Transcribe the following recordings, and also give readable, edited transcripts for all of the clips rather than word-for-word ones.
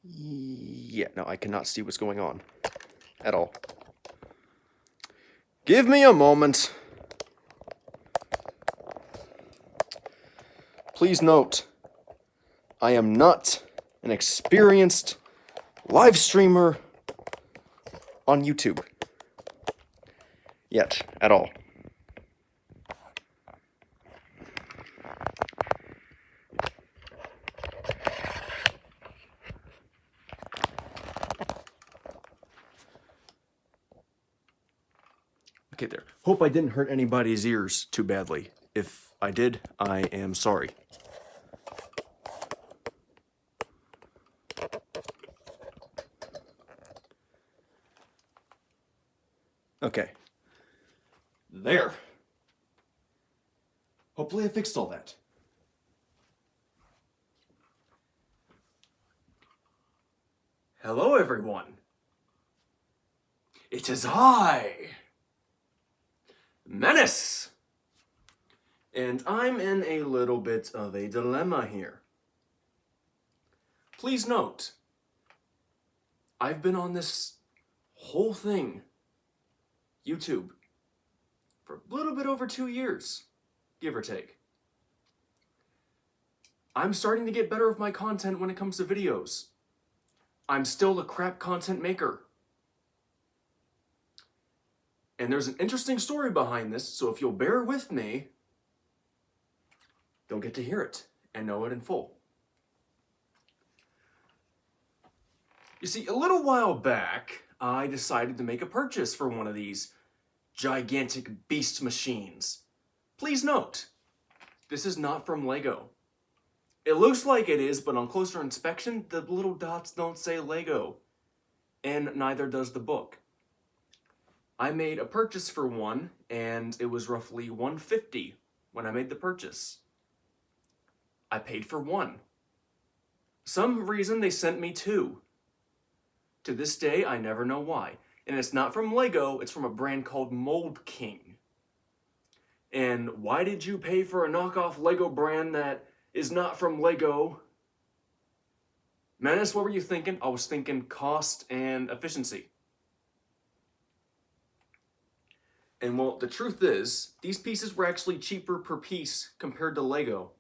Yeah, no, I cannot see what's going on at all. Give me a moment. Please note, I am not an experienced live streamer on YouTube. Yet, at all. Okay, there. Hope I didn't hurt anybody's ears too badly. If I did, I am sorry. Okay. There. Hopefully I fixed all that. Hello, everyone. It is I, Menace. And I'm in a little bit of a dilemma here. Please note, I've been on this whole thing, YouTube, for a little bit over 2 years, give or take. I'm starting to get better with my content when it comes to videos. I'm still a crap content maker. And there's an interesting story behind this, so if you'll bear with me, you'll get to hear it and know it in full. You see, a little while back, I decided to make a purchase for one of these gigantic beast machines. Please note, this is not from Lego. It looks like it is, but on closer inspection, the little dots don't say Lego, and neither does the book. I made a purchase for one, and it was roughly $150 when I made the purchase. I paid for one. Some reason they sent me two. To this day, I never know why. And it's not from Lego, it's from a brand called Mold King. And why did you pay for a knockoff Lego brand that is not from Lego? Menace, what were you thinking? I was thinking cost and efficiency. And well, the truth is, these pieces were actually cheaper per piece compared to Lego.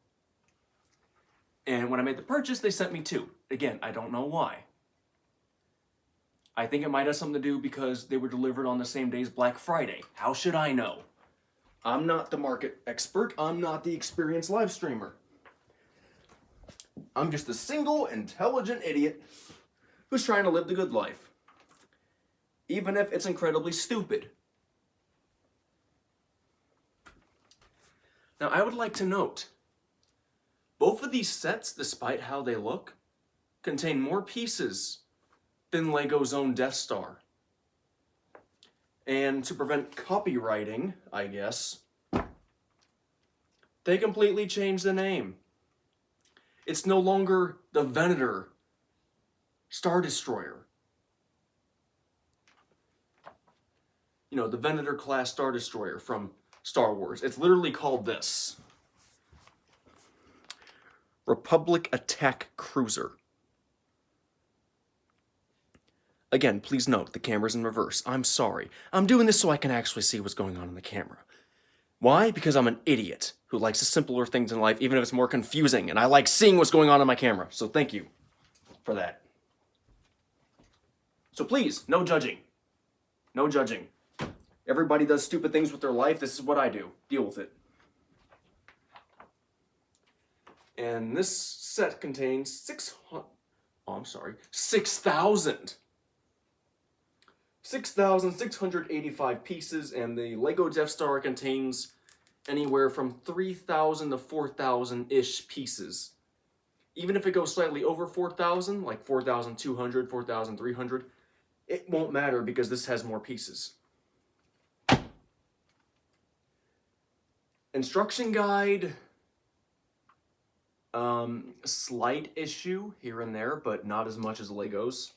And when I made the purchase, they sent me two. Again, I don't know why. I think it might have something to do because they were delivered on the same day as Black Friday. How should I know? I'm not the market expert. I'm not the experienced live streamer. I'm just a single, intelligent idiot who's trying to live the good life. Even if it's incredibly stupid. Now, I would like to note, both of these sets, despite how they look, contain more pieces than Lego's own Death Star. And to prevent copywriting, I guess, they completely changed the name. It's no longer the Venator Star Destroyer. You know, the Venator class Star Destroyer from Star Wars. It's literally called this. Republic Attack Cruiser. Again, please note, the camera's in reverse. I'm sorry. I'm doing this so I can actually see what's going on in the camera. Why? Because I'm an idiot who likes the simpler things in life, even if it's more confusing, and I like seeing what's going on in my camera. So thank you for that. So please, no judging. No judging. Everybody does stupid things with their life. This is what I do. Deal with it. And this set contains 6,685 pieces, and the Lego Death Star contains anywhere from 3,000 to 4,000-ish pieces. Even if it goes slightly over 4,000, like 4,200, 4,300, it won't matter because this has more pieces. Instruction guide, slight issue here and there, but not as much as Legos,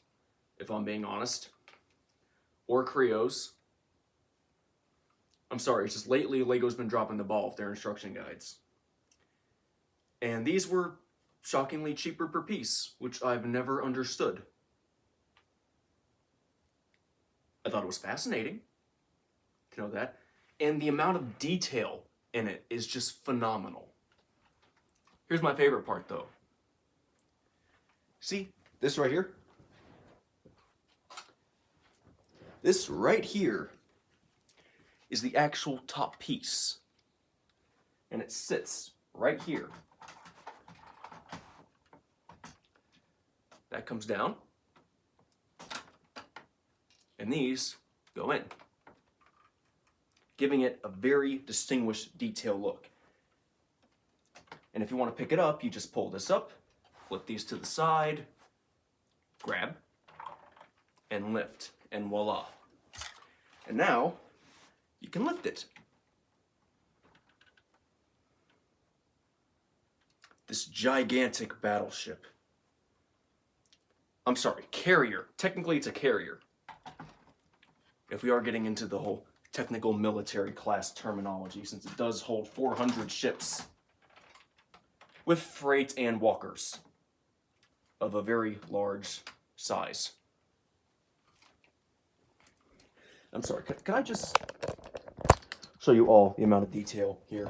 if I'm being honest. Or Creos. I'm sorry, it's just lately Lego's been dropping the ball with their instruction guides. And these were shockingly cheaper per piece, which I've never understood. I thought it was fascinating to know that. And the amount of detail in it is just phenomenal. Here's my favorite part though. See this right here? This right here is the actual top piece. And it sits right here. That comes down. And these go in, giving it a very distinguished detail look. And if you want to pick it up, you just pull this up, flip these to the side, grab, and lift, and voila. And now, you can lift it. This gigantic battleship. I'm sorry, carrier. Technically, it's a carrier. If we are getting into the whole technical military class terminology, since it does hold 400 ships with freight and walkers of a very large size. I'm sorry, can I just show you all the amount of detail here?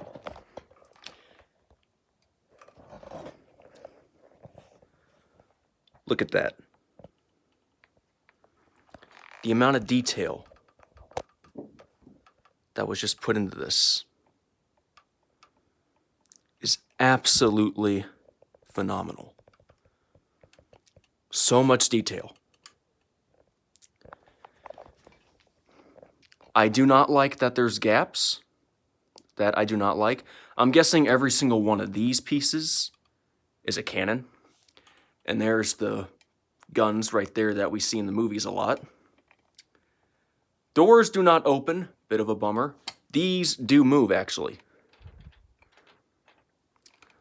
Look at that. The amount of detail that was just put into this is absolutely phenomenal. So much detail. I do not like that there's gaps. That I do not like. I'm guessing every single one of these pieces is a cannon. And there's the guns right there that we see in the movies a lot. Doors do not open, bit of a bummer. These do move, actually.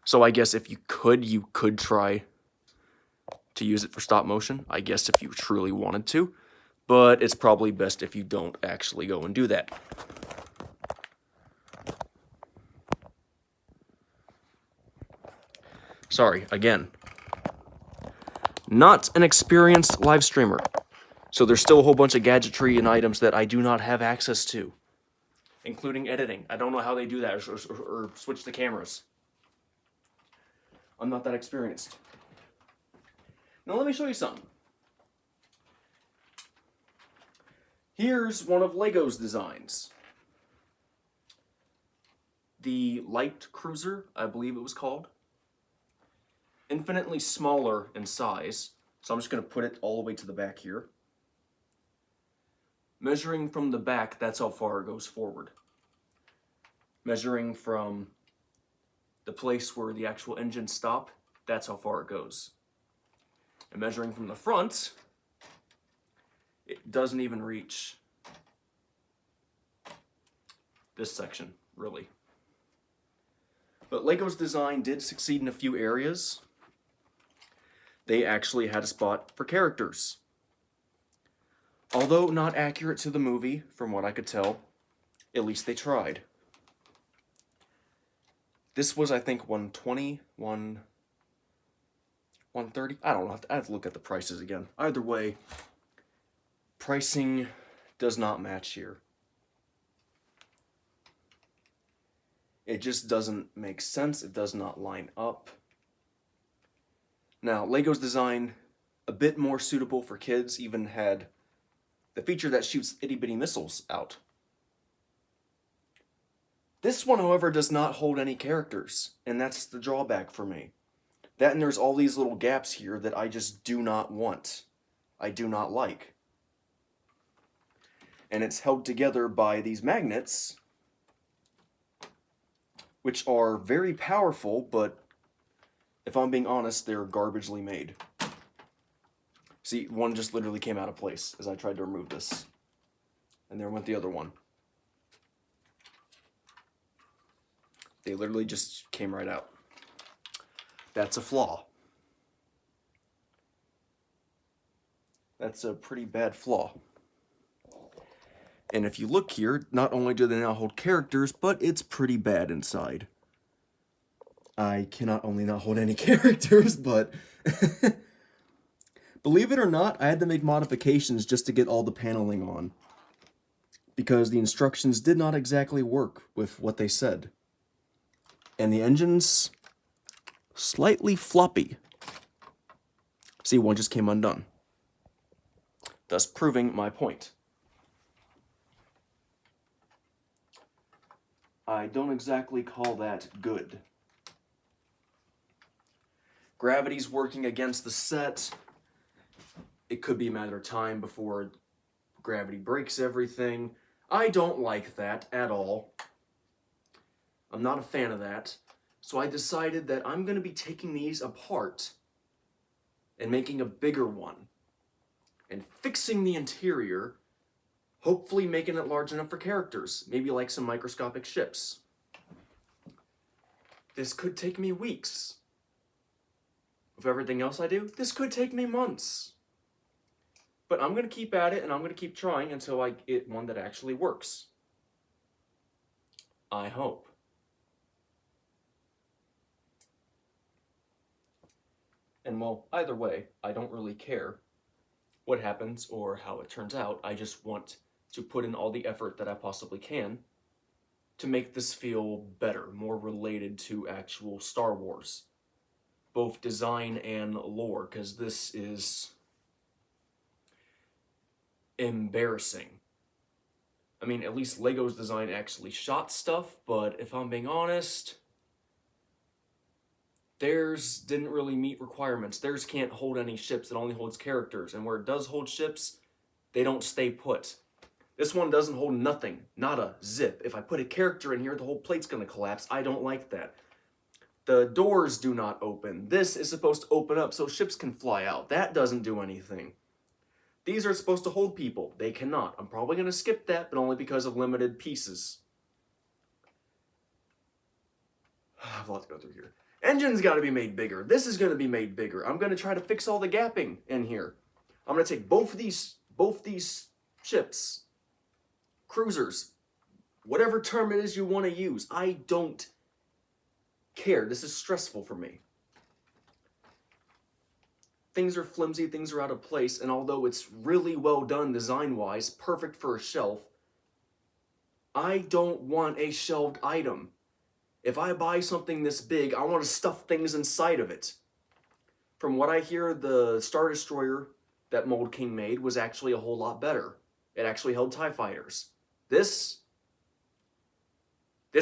So I guess if you could try to use it for stop motion, I guess if you truly wanted to. But it's probably best if you don't actually go and do that. Sorry, again. Not an experienced live streamer. So there's still a whole bunch of gadgetry and items that I do not have access to, including editing. I don't know how they do that or switch the cameras. I'm not that experienced. Now let me show you something. Here's one of Lego's designs. The Light Cruiser, I believe it was called. Infinitely smaller in size. So I'm just going to put it all the way to the back here. Measuring from the back, that's how far it goes forward. Measuring from the place where the actual engines stop, that's how far it goes. And measuring from the front, it doesn't even reach this section, really. But Lego's design did succeed in a few areas. They actually had a spot for characters. Although not accurate to the movie, from what I could tell, at least they tried. This was, I think, $120, $130. I don't know. I have to look at the prices again. Either way, pricing does not match here. It just doesn't make sense. It does not line up. Now, Lego's design, a bit more suitable for kids, even had the feature that shoots itty-bitty missiles out. This one, however, does not hold any characters, and that's the drawback for me. That and there's all these little gaps here that I just do not want. I do not like. And it's held together by these magnets, which are very powerful, but if I'm being honest, they're garbagely made. See, one just literally came out of place as I tried to remove this. And there went the other one. They literally just came right out. That's a flaw. That's a pretty bad flaw. And if you look here, not only do they now hold characters, but it's pretty bad inside. I cannot only not hold any characters, but believe it or not, I had to make modifications just to get all the paneling on, because the instructions did not exactly work with what they said. And the engine's slightly floppy. See, one just came undone, thus proving my point. I don't exactly call that good. Gravity's working against the set. It could be a matter of time before gravity breaks everything. I don't like that at all. I'm not a fan of that. So I decided that I'm going to be taking these apart and making a bigger one and fixing the interior, hopefully making it large enough for characters, maybe like some microscopic ships. This could take me weeks. With everything else I do, this could take me months. But I'm going to keep at it, and I'm going to keep trying until I get one that actually works. I hope. And well, either way, I don't really care what happens or how it turns out. I just want to put in all the effort that I possibly can to make this feel better, more related to actual Star Wars. Both design and lore, because this is embarrassing. I mean, at least Lego's design actually shot stuff, but if I'm being honest, theirs didn't really meet requirements. Theirs can't hold any ships, it only holds characters, and where it does hold ships, they don't stay put. This one doesn't hold nothing, not a zip. If I put a character in here, the whole plate's gonna collapse. I don't like that. The doors do not open. This is supposed to open up so ships can fly out. That doesn't do anything. These are supposed to hold people. They cannot. I'm probably going to skip that, but only because of limited pieces. I have a lot to go through here. Engine's got to be made bigger. This is going to be made bigger. I'm going to try to fix all the gapping in here. I'm going to take both these ships, cruisers, whatever term it is you want to use. I don't care. This is stressful for me. Things are flimsy, things are out of place, and although it's really well done design-wise, perfect for a shelf, I don't want a shelved item. If I buy something this big, I want to stuff things inside of it. From what I hear, the Star Destroyer that Mold King made was actually a whole lot better. It actually held TIE fighters. This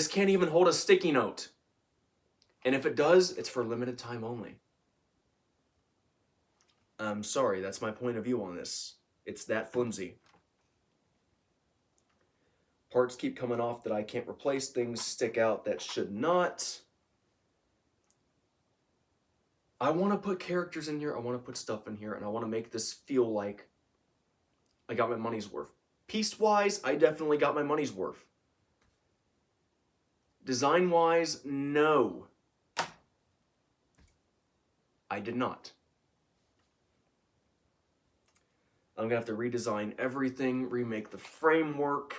can't even hold a sticky note. And if it does, it's for limited time only. I'm sorry, that's my point of view on this. It's that flimsy. Parts keep coming off that I can't replace. Things stick out that should not. I want to put characters in here. I want to put stuff in here. And I want to make this feel like I got my money's worth. Piece-wise, I definitely got my money's worth. Design-wise, no. I did not. I'm going to have to redesign everything, remake the framework.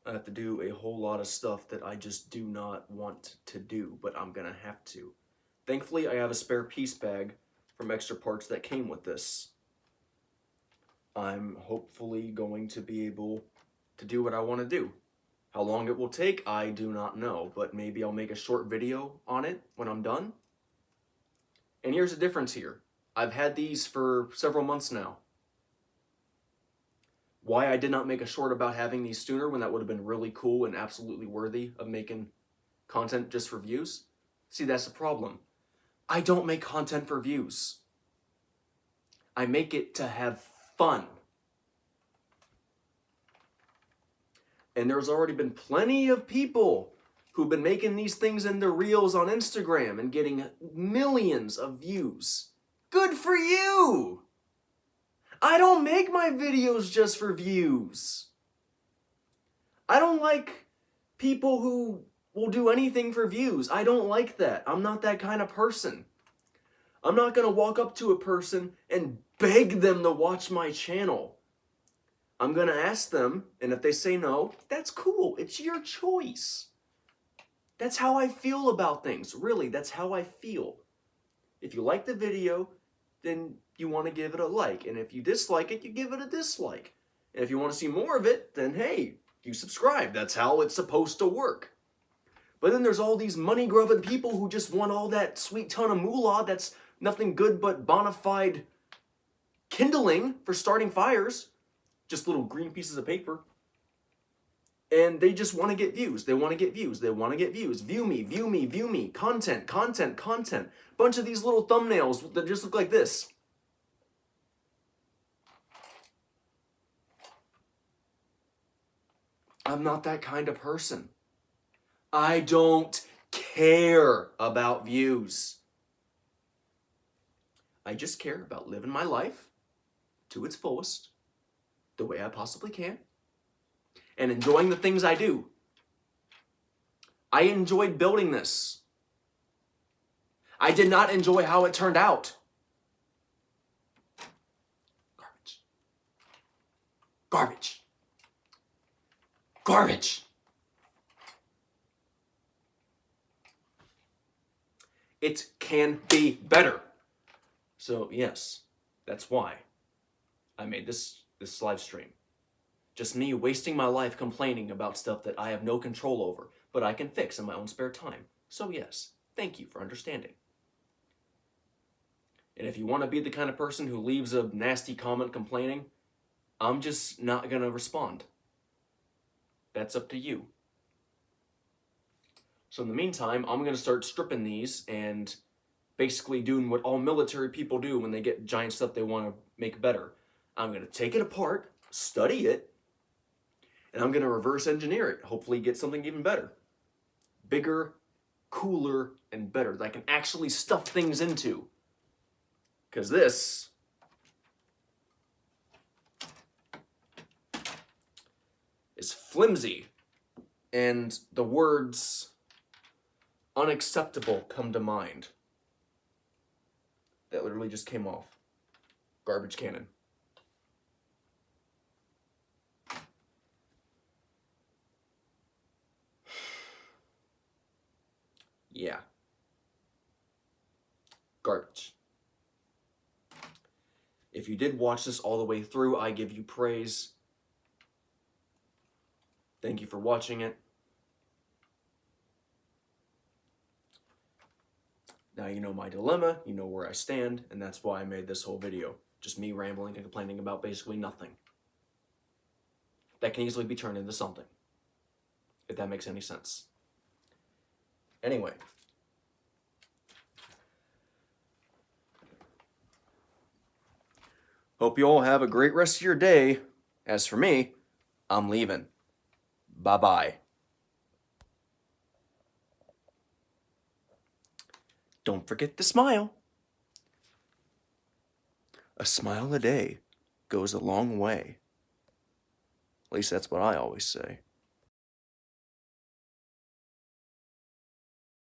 I have to do a whole lot of stuff that I just do not want to do, but I'm going to have to. Thankfully, I have a spare piece bag from extra parts that came with this. I'm hopefully going to be able to do what I want to do. How long it will take, I do not know, but maybe I'll make a short video on it when I'm done. And here's the difference here. I've had these for several months now. Why I did not make a short about having these sooner when that would have been really cool and absolutely worthy of making content just for views? See, that's the problem. I don't make content for views. I make it to have fun. And there's already been plenty of people who've been making these things into reels on Instagram and getting millions of views. Good for you! I don't make my videos just for views. I don't like people who will do anything for views. I don't like that. I'm not that kind of person. I'm not going to walk up to a person and beg them to watch my channel. I'm going to ask them, and if they say no, that's cool. It's your choice. That's how I feel about things. Really, that's how I feel. If you like the video, then you want to give it a like. And if you dislike it, you give it a dislike. And if you want to see more of it, then hey, you subscribe. That's how it's supposed to work. But then there's all these money-grubbing people who just want all that sweet ton of moolah that's nothing good but bona fide kindling for starting fires. Just little green pieces of paper. And they just want to get views. They want to get views. They want to get views. View me, view me, view me. Content, content, content. Bunch of these little thumbnails that just look like this. I'm not that kind of person. I don't care about views. I just care about living my life to its fullest, the way I possibly can, and enjoying the things I do. I enjoyed building this. I did not enjoy how it turned out. Garbage. Garbage. Garbage. It can be better. So yes, that's why I made this live stream. Just me wasting my life complaining about stuff that I have no control over, but I can fix in my own spare time. So yes, thank you for understanding. And if you want to be the kind of person who leaves a nasty comment complaining, I'm just not going to respond. That's up to you. So in the meantime, I'm going to start stripping these and basically doing what all military people do when they get giant stuff they want to make better. I'm going to take it apart, study it, and I'm going to reverse engineer it. Hopefully get something even better. Bigger, cooler, and better that I can actually stuff things into. Because this is flimsy, and the words unacceptable come to mind. That literally just came off. Garbage cannon. Yeah. Garbage. If you did watch this all the way through, I give you praise. Thank you for watching it. Now you know my dilemma, you know where I stand, and that's why I made this whole video. Just me rambling and complaining about basically nothing. That can easily be turned into something. If that makes any sense. Anyway. Hope you all have a great rest of your day. As for me, I'm leaving. Bye-bye. Don't forget to smile. A smile a day goes a long way. At least that's what I always say.